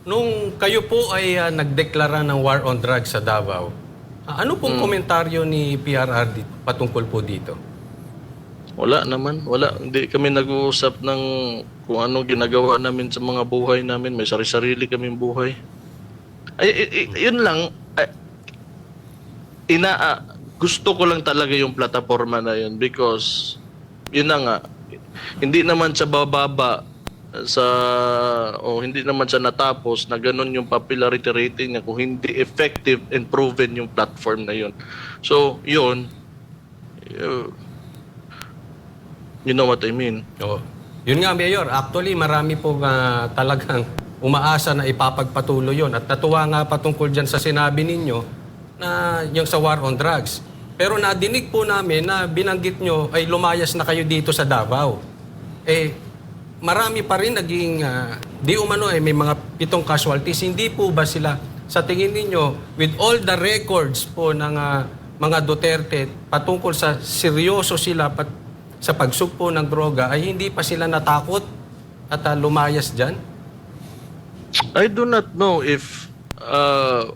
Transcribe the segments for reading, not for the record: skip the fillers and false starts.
Nung kayo po ay nagdeklara ng war on drugs sa Davao, ano pong komentaryo ni PRRD patungkol po dito? Wala naman, wala. Hindi kami nag-uusap ng kung anong ginagawa namin sa mga buhay namin. May sarili-sarili kaming buhay. Yun lang. Gusto ko lang talaga yung plataforma na yun because yun na nga, hindi naman sa bababa hindi naman siya natapos na ganun yung popularity rating niya kung hindi effective and proven yung platform na yun. So, yun, you know what I mean? Oo. Yun nga, Mayor. Actually, marami po talagang umaasa na ipapagpatuloy yun. At natuwa nga patungkol dyan sa sinabi ninyo na yung sa war on drugs. Pero nadinig po namin na binanggit nyo ay lumayas na kayo dito sa Davao. Marami pa rin naging, di umano may mga 7 casualties. Hindi po ba sila, sa tingin ninyo, with all the records po ng mga Duterte patungkol sa seryoso sila sa pagsugpo ng droga, ay hindi pa sila natakot at lumayas dyan? I do not know if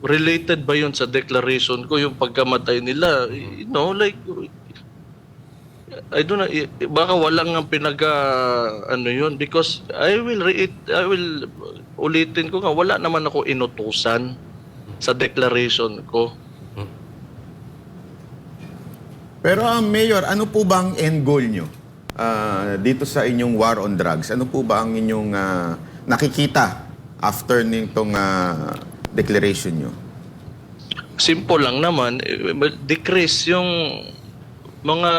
related ba yun sa declaration ko yung pagkamatay nila. You know, like, I don't know, baka walang ang ano yun because I will ulitin ko nga, wala naman ako inutusan sa declaration ko. Pero Mayor, ano po ba ang end goal nyo dito sa inyong war on drugs? Ano po ba ang inyong nakikita after nitong declaration nyo? Simple lang naman, decrease yung mga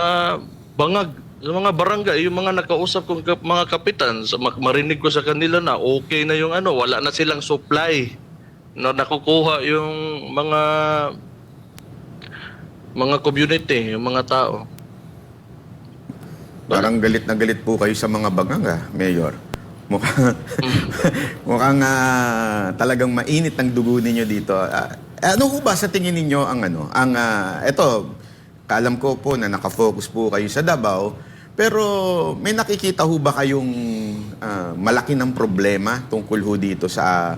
bangag, yung mga barangay, yung mga nakausap kong mga kapitan, marinig ko sa kanila na okay na yung wala na silang supply na nakukuha yung mga community, yung mga tao. Parang galit na galit po kayo sa mga bagang, Mayor. Mukhang talagang mainit ang dugo ninyo dito. Ano po ba sa tingin ninyo ito, alam ko po na nakafocus po kayo sa Davao, pero may nakikita ho ba kayong malaki ng problema tungkol ho dito sa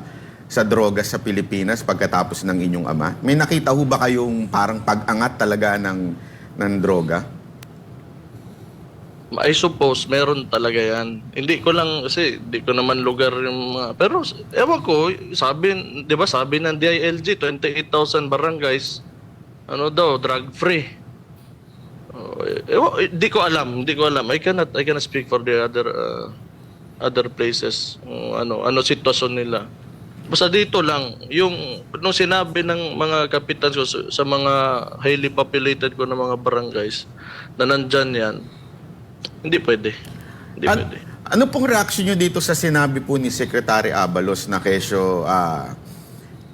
droga sa Pilipinas pagkatapos ng inyong ama? May nakita ho ba kayong parang pag-angat talaga ng droga? I suppose meron talaga yan. Hindi ko lang kasi hindi ko naman lugar yung mga, pero ewan ko, di ba sabi ng DILG 28,000 barangays drug free. Hindi ko alam. I cannot speak for the other places. Ano sitwasyon nila. Basta dito lang, nung sinabi ng mga kapitan ko sa mga highly populated ko na mga barangays na nandyan yan, hindi pwede. Hindi pwede. Ano pong reaction nyo dito sa sinabi po ni Secretary Abalos na kesyo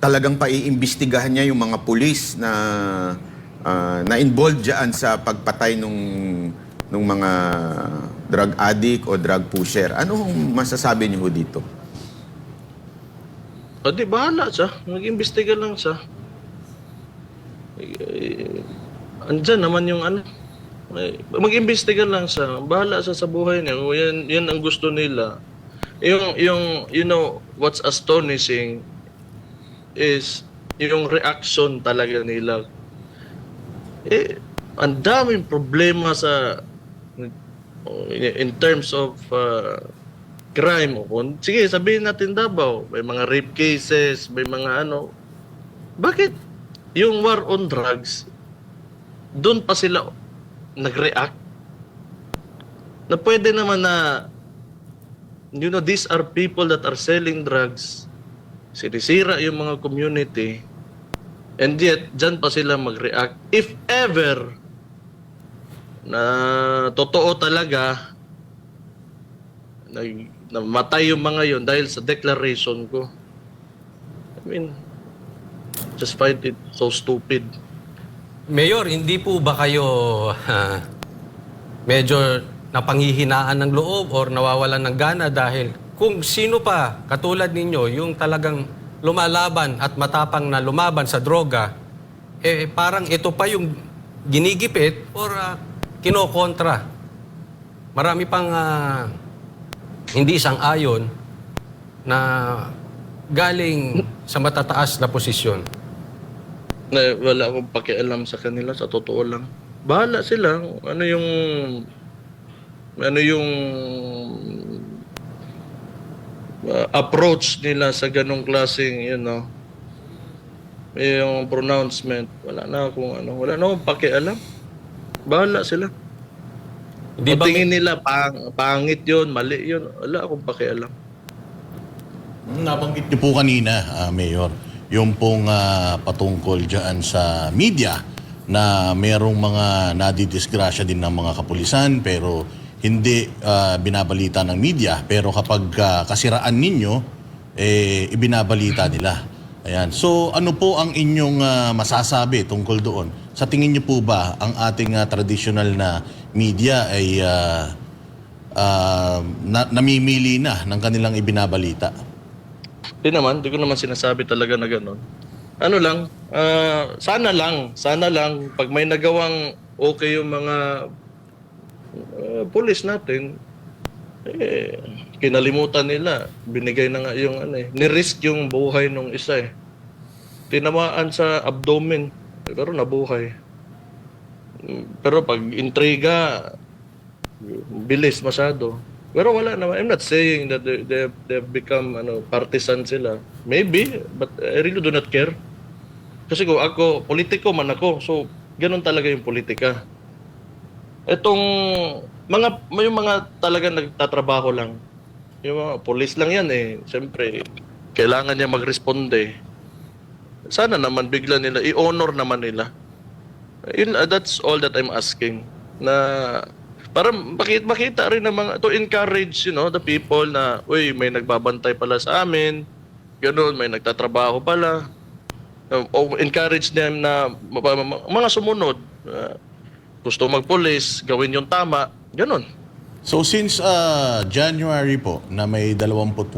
talagang paiimbestigahan niya yung mga pulis na involved dyan sa pagpatay nung mga drug addict o drug pusher? Ano masasabi niyo dito? Di bahala siya. Mag-imbestiga lang siya. Andyan naman yung mag-imbestiga lang siya. Bahala siya sa buhay niya. Yan ang gusto nila. You know, what's astonishing is yung reaction talaga nila. Ang daming problema in terms of crime. Sige, sabihin natin Davao, may mga rape cases, may mga Bakit yung war on drugs, doon pa sila nag-react? Na pwede naman na, these are people that are selling drugs, sinisira yung mga community, and yet, dyan pa sila mag-react. If ever na totoo talaga namatay yung mga yon dahil sa declaration ko, I mean, just find it so stupid. Mayor, hindi po ba kayo medyo napanghihinaan ng loob or nawawalan ng gana dahil kung sino pa katulad ninyo yung talagang lumalaban at matapang na lumaban sa droga, parang ito pa yung ginigipit or kinokontra. Marami pang hindi sang-ayon na galing sa matataas na posisyon. Na wala akong pakialam sa kanila, sa totoo lang. Bahala sila. Ano yung approach nila sa ganong klaseng, yung pronouncement. Wala na akong pakialam. Bahala sila. Hindi Kung ba tingin nila pangit yun, mali yun, wala akong pakialam. Nabanggit niyo po kanina, Mayor, yung pong patungkol dyan sa media na merong mga nadidisgrasya din ng mga kapulisan pero hindi binabalita ng media. Pero kapag kasiraan ninyo, ibinabalita nila. Ayan. So ano po ang inyong masasabi tungkol doon? Sa tingin niyo po ba ang ating traditional na media ay namimili na ng kanilang ibinabalita? Di ko naman sinasabi talaga na gano'n. Ano lang, sana lang, pag may nagawang okay yung mga pulis natin, kinalimutan nila, binigay na nga yung nirisk yung buhay nung isa Tinamaan sa abdomen, pero nabuhay. Pero pag intriga, bilis masyado. Pero wala naman. I'm not saying that they've become partisan sila. Maybe, but I really do not care. Kasi kung ako, politiko man ako, so ganun talaga yung politika. Itong yung mga talaga nagtatrabaho lang, yung mga police lang yan siyempre, kailangan niya magresponde. Sana naman bigla nila, i-honor naman nila. That's all that I'm asking. Na para makita rin ng mga, to encourage, the people na, uy, may nagbabantay pala sa amin, ganun, may nagtatrabaho pala. O encourage them na mga sumunod, gusto magpulis, gawin yung tama, ganun. So since January po na may 28,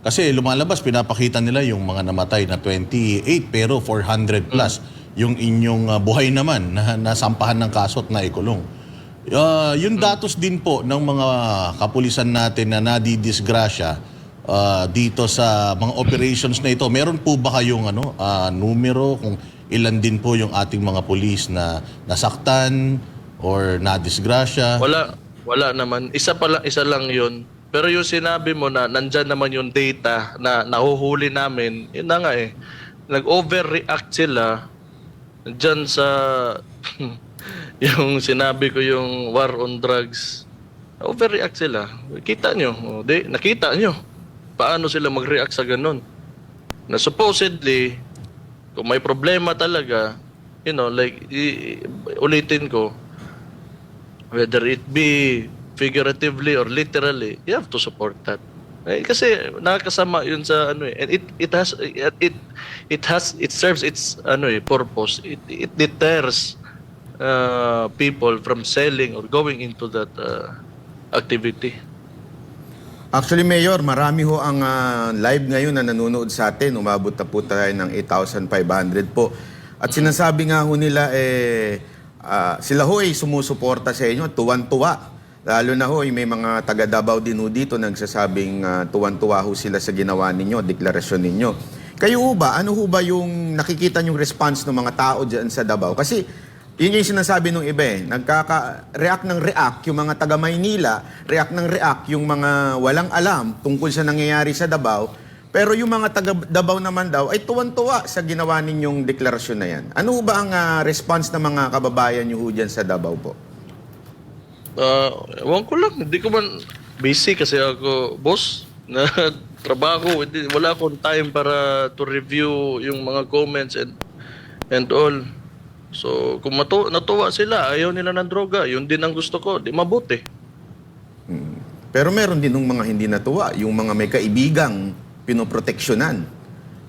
kasi lumalabas, pinapakita nila yung mga namatay na 28 pero 400 plus yung inyong buhay naman na nasampahan ng kaso at naikulong. Yung datos din po ng mga kapulisan natin na nadidisgrasya dito sa mga operations na ito, meron po ba kayong numero kung ilan din po yung ating mga pulis na nasaktan or nadisgrasya? Wala naman. Isa lang yun. Pero yung sinabi mo na nandyan naman yung data na nahuhuli namin, yun na nga nag-overreact sila dyan sa yung sinabi ko yung war on drugs. Overreact sila. Kita nyo. Nakita nyo. Paano sila mag-react sa ganun? Na supposedly, kung may problema talaga, ulitin ko, whether it be figuratively or literally, you have to support that. Kasi nakakasama yun sa and it serves its purpose. It deters people from selling or going into that activity. Actually, Mayor, marami ho ang live ngayon na nanonood sa atin. Umabot na po tayo ng 8,500 po. At sinasabi nga ho nila, sila ho ay sumusuporta sa inyo, tuwan-tuwa. Lalo na ho, may mga taga Davao din ho dito nagsasabing tuwan-tuwa ho sila sa ginawa ninyo, deklarasyon ninyo. Kayo ho ba, ano ho ba yung nakikita nyong response ng mga tao dyan sa Davao? Kasi yun yung sinasabi nung iba nagkaka-react ng react yung mga taga Maynila, react ng react yung mga walang alam tungkol sa nangyayari sa Davao, pero yung mga taga Davao naman daw ay tuwan-tuwa sa ginawa ninyong deklarasyon na yan. Ano ho ba ang response ng mga kababayan nyo ho dyan sa Davao po? Ewan ko lang, hindi ko man busy kasi ako, boss, na trabaho, wala akong time para to review yung mga comments and all. So, kung natuwa sila, ayaw nila ng droga, yun din ang gusto ko, di mabuti. Pero meron din ng mga hindi natuwa, yung mga may kaibigang pinoproteksyonan.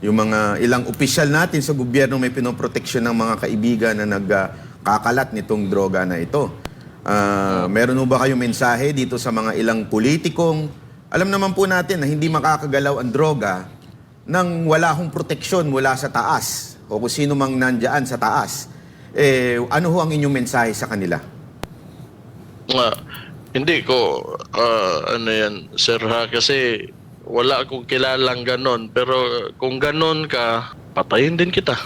Yung mga ilang opisyal natin sa gobyerno may pinoproteksyon ng mga kaibigan na nagkakalat nitong droga na ito. Meron mo ba kayong mensahe dito sa mga ilang politikong, alam naman po natin na hindi makakagalaw ang droga nang wala hong proteksyon mula sa taas o kung sino mang nandyan sa taas. Ano ho ang inyong mensahe sa kanila? Hindi ko, yan, sir ha, kasi wala akong kilalang ganon. Pero kung ganon ka, patayin din kita.